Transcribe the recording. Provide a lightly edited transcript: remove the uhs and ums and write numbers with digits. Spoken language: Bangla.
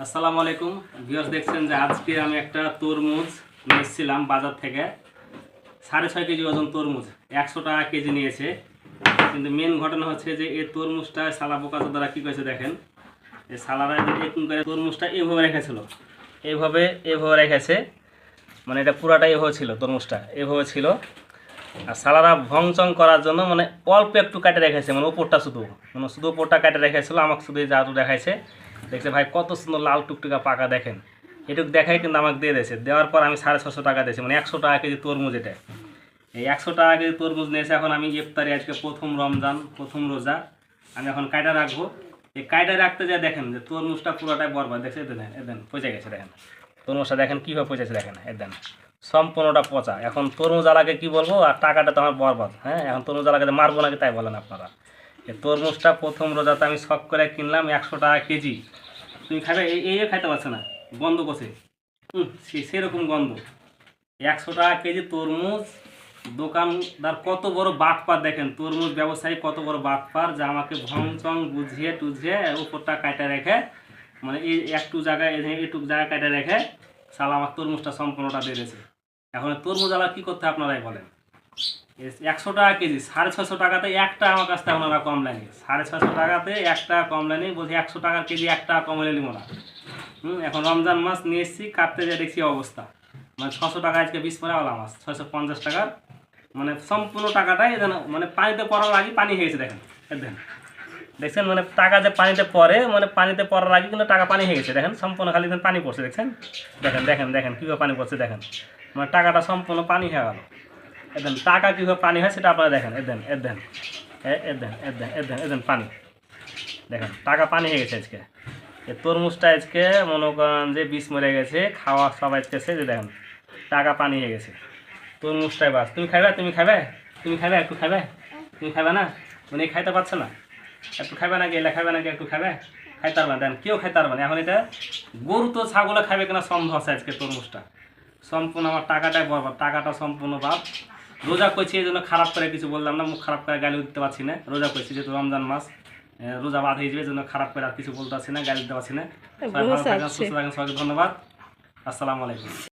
আসসালামু আলাইকুম ভিউয়ার্স, দেখছেন যে আজকে আমি একটা তরমুজ নিয়ে এসেছিলাম বাজার থেকে। 6.5 কেজি ওজন তরমুজ, 100 টাকা কেজি নিয়েছে। কিন্তু মেন ঘটনা হচ্ছে যে এই তরমুজটা সালা বোকাচোদারা দ্বারা কী করেছে দেখেন। এই সালারা এরকম করে তরমুজটা এইভাবে রেখেছিল, এইভাবে রেখেছে, মানে এটা পুরাটা এভাবে ছিল, তরমুজটা এভাবে ছিল। আর সালারা ভংচং করার জন্য মানে অল্প একটু কাটে রেখেছে, মানে উপরটা শুধু, মানে শুধু উপরটা কাটে রেখেছিল। আমাকে শুধু যাদু দেখাইছে, দেখছে ভাই কত সুন্দর লাল টুকটুকা পাকা, দেখেন এটুকু দেখাই কিন্তু আমাকে দিয়ে দিয়েছে। দেওয়ার পর আমি 650 টাকা দিয়েছি, মানে 100 টাকা কেজি তরমুজ। এটা এই 100 টাকা কেজি তরমুজ নিয়েছে। এখন আমি ইফতারি, আজকে প্রথম রমজান, প্রথম রোজা, আমি এখন কায়টা রাখবো। এই কায়টা রাখতে যায় দেখেন যে তরমুজটা পুরোটাই বরবাদ, দেখছে এদেন পচে গেছে। দেখেন তরমুজটা দেখেন কীভাবে পচেছে, দেখেন এদেন সম্পূর্ণটা পচা। এখন তরমুজ আলাকে কী বলবো, আর টাকাটা তো আমার বরবাদ। হ্যাঁ, এখন তরমুজ আলাকে মারবো নাকি তাই বলেন আপনারা। এই তরমুজটা প্রথম রোজাতে আমি শখ করে কিনলাম 100 টাকা কেজি। তুমি খাবে, এই খাইতে পারছে না, গন্ধ করছে, সেরকম গন্ধ। 100 টাকা কেজি তরমুজ। দোকানদার কত বড় বাটপার দেখেন, তরমুজ ব্যবসায়ী কত বড় বাটপার, যে আমাকে ভংচং বুঝিয়ে টুঝিয়ে উপরটা কাটা রেখে, মানে এই একটু জায়গায় এইটুক জায়গায় কাটা রেখে সালা আমার তরমুজটা সম্পূর্ণটা দিয়ে দিয়েছে। এখন তরমুজ আলা কী করতে আপনারাই বলেন। 100 টাকা কেজি, 650 টাকাতে একটা আমার কাছ থেকে ওনারা কম লাইনি, 650 টাকাতে একটা কম লাইনি, বলছি 100 টাকার কেজি একটা কম হলে নিব না। এখন রমজান মাছ নিয়ে এসেছি, কাটতে যেয়ে দেখছি অবস্থা, মানে 600 টাকা আজকে 20 পরে আলা মাছ, 650 টাকার, মানে সম্পূর্ণ টাকাটাই যেন মানে পানিতে পড়ার আগে পানি হয়ে গেছে। দেখেন দেখছেন, মানে টাকা যে পানিতে পড়ে, মানে পানিতে পড়ার আগে কিন্তু টাকা পানি হয়ে গেছে। দেখেন সম্পূর্ণ খালি পানি পড়ছে, দেখছেন দেখেন দেখেন দেখেন কীভাবে পানি পড়ছে, দেখেন মানে টাকাটা সম্পূর্ণ পানি হয়ে গেল। এদেন টাকা কীভাবে পানি হয় সেটা আপনারা দেখেন। এদেন পানি, দেখেন টাকা পানি হয়ে গেছে আজকে। এই তরমুজটা আজকে মনে করেন যে বিষ মরে গেছে, খাওয়া সব আজকেছে, যে দেখেন টাকা পানি হয়ে গেছে। তরমুজটাই বাস। তুমি খাবে একটু খাবে, তুমি খাবে না, মানে খাইতে পারছে না, একটু খাবে নাকি, এলা খাবে নাকি, একটু খাবে, খাইতে পারবে না, দেন কেউ খাইতে পারবে না। এখন এটা গরু তো ছাগলে খাবে কিনা সন্দেহ আছে। আজকে তরমুজটা সম্পূর্ণ আমার টাকাটাই বরবাদ, টাকাটা সম্পূর্ণ বাদ। রোজা করছি এই জন্য খারাপ করে কিছু বললাম না, মুখ খারাপ করে গালি দিতে পারছি না। রোজা করছি যেহেতু রমজান মাস, রোজা বাদ হয়ে যাবে, জন্য খারাপ করে আর কিছু বলতে পারছি না, গালি দিতে পারছি না। সবাই ভালো থাকেন, সুস্থ থাকেন, সবাইকে ধন্যবাদ। আসসালামু আলাইকুম।